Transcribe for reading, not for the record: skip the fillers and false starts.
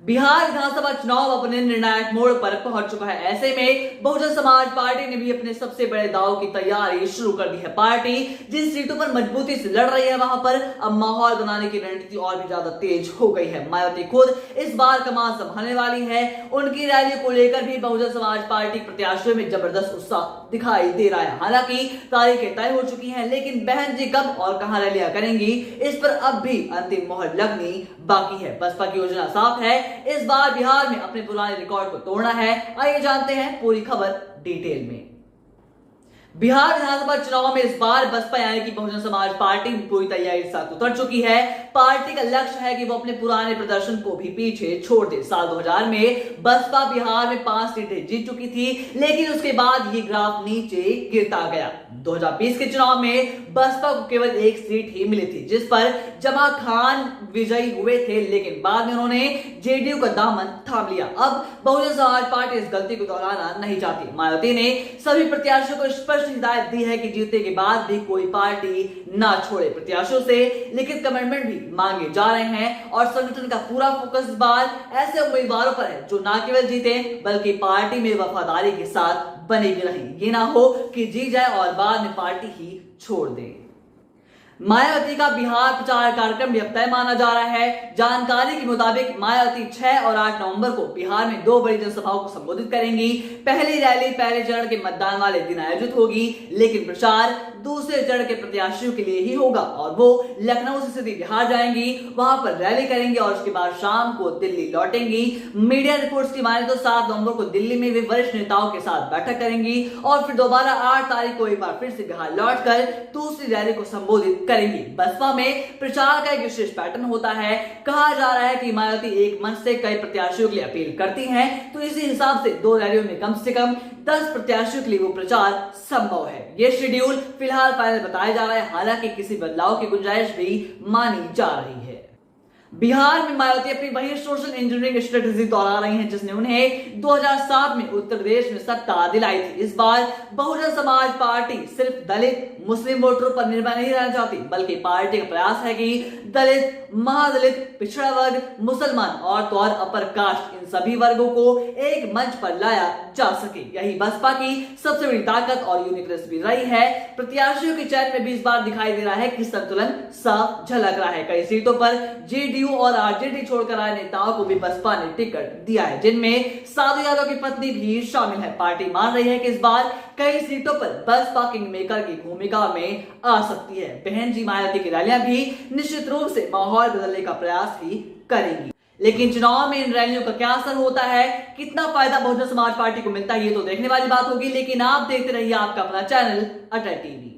बिहार विधानसभा चुनाव अपने निर्णायक मोड़ पर पहुंच चुका है। ऐसे में बहुजन समाज पार्टी ने भी अपने सबसे बड़े दाव की तैयारी शुरू कर दी है। पार्टी जिन सीटों पर मजबूती से लड़ रही है वहां पर अब माहौल बनाने की रणनीति और भी ज्यादा तेज हो गई है। मायावती खुद इस बार कमान संभालने वाली है। उनकी रैली को लेकर भी बहुजन समाज पार्टी प्रत्याशियों में जबरदस्त उत्साह दिखाई दे रहा है। हालांकि तारीखें तय हो चुकी हैं, लेकिन बहन जी कब और कहां रैलियां करेंगी इस पर अब भी अंतिम मोहर लगनी बाकी है। बसपा की योजना साफ है, इस बार बिहार में अपने पुराने रिकॉर्ड को तोड़ना है। आइए जानते हैं पूरी खबर डिटेल में। बिहार विधानसभा चुनाव में इस बार बसपा यानी कि बहुजन समाज पार्टी पूरी तैयारी के साथ उतर चुकी है। पार्टी का लक्ष्य है कि वो अपने पुराने प्रदर्शन को भी पीछे छोड़ दे। साल 2000 में बसपा बिहार में 5 सीटें जीत चुकी थी, लेकिन उसके बाद ये ग्राफ नीचे गिरता गया। 2020 के चुनाव में बसपा को केवल 1 सीट ही मिली थी, जिस पर जमा खान विजयी हुए थे, लेकिन बाद में उन्होंने जेडीयू का दामन थाम लिया। अब बहुजन समाज पार्टी इस गलती को दोहराना नहीं चाहती। मायावती ने सभी प्रत्याशियों को स्पष्ट हिदायत दी है कि जीतने के बाद भी कोई पार्टी ना छोड़े। प्रत्याशियों से लिखित कमिटमेंट भी मांगे जा रहे हैं और संगठन का पूरा फोकस इस बार ऐसे उम्मीदवारों पर है जो न केवल जीते बल्कि पार्टी में वफादारी के साथ बने भी रहें। ये ना हो कि जीत जाए और बाद में पार्टी ही छोड़ दे। मायावती का बिहार प्रचार कार्यक्रम भी अब तय माना जा रहा है। जानकारी के मुताबिक मायावती 6 और 8 नवंबर को बिहार में 2 बड़ी जनसभाओं को संबोधित करेंगी। पहली रैली पहले चरण के मतदान वाले दिन आयोजित होगी, लेकिन प्रचार दूसरे चरण के प्रत्याशियों के लिए ही होगा और वो लखनऊ से सीधे बिहार जाएंगी, वहां पर रैली करेंगी और उसके बाद शाम को दिल्ली लौटेंगी। मीडिया रिपोर्ट्स की माने तो 7 नवंबर को दिल्ली में वे वरिष्ठ नेताओं के साथ बैठक करेंगी और फिर दोबारा 8 तारीख को एक बार फिर से बिहार लौटकर दूसरी रैली को संबोधित करेंगी। बसपा में प्रचार का एक विशेष पैटर्न होता है। कहा जा रहा है कि मायावती एक मंच से कई प्रत्याशियों के लिए अपील करती हैं, तो इसी हिसाब से 2 रैलियों में कम से कम 10 प्रत्याशियों के लिए वो प्रचार संभव है। ये शेड्यूल फिलहाल फाइनल बताया जा रहा है, हालांकि किसी बदलाव की गुंजाइश भी मानी जा रही है। बिहार में मायावती अपनी वही सोशल इंजीनियरिंग स्ट्रेटेजी दोहरा रही हैं जिसने उन्हें 2007 में उत्तर प्रदेश में सत्ता दिलाई थी। इस बार बहुजन समाज पार्टी सिर्फ दलित मुस्लिम वोटरों पर निर्भर नहीं रहना चाहती, बल्कि पार्टी का प्रयास है कि दलित, महादलित, पिछड़ा वर्ग, मुसलमान और तो और अपर कास्ट इन सभी वर्गों को एक मंच पर लाया जा सके। यही बसपा की सबसे बड़ी ताकत और यूनिकनेस भी रही है। प्रत्याशियों के चयन में भी इस बार दिखाई दे रहा है कि संतुलन साफ झलक रहा है। कई सीटों पर जेडीयू और आरजेडी छोड़कर आए नेताओं को भी बसपा ने टिकट दिया है, जिनमें साधु यादव की पत्नी भी शामिल है। पार्टी मान रही है कि इस बार कई सीटों पर बसपा किंग मेकर की भूमिका में आ सकती है। बहन जी मायावती की रैलियां भी निश्चित रूप से माहौल बदलने का प्रयास ही करेंगी, लेकिन चुनाव में इन रैलियों का क्या असर होता है, कितना फायदा बहुजन समाज पार्टी को मिलता है, ये तो देखने वाली बात होगी। लेकिन आप देखते रहिए आपका अपना चैनल अटल टीवी।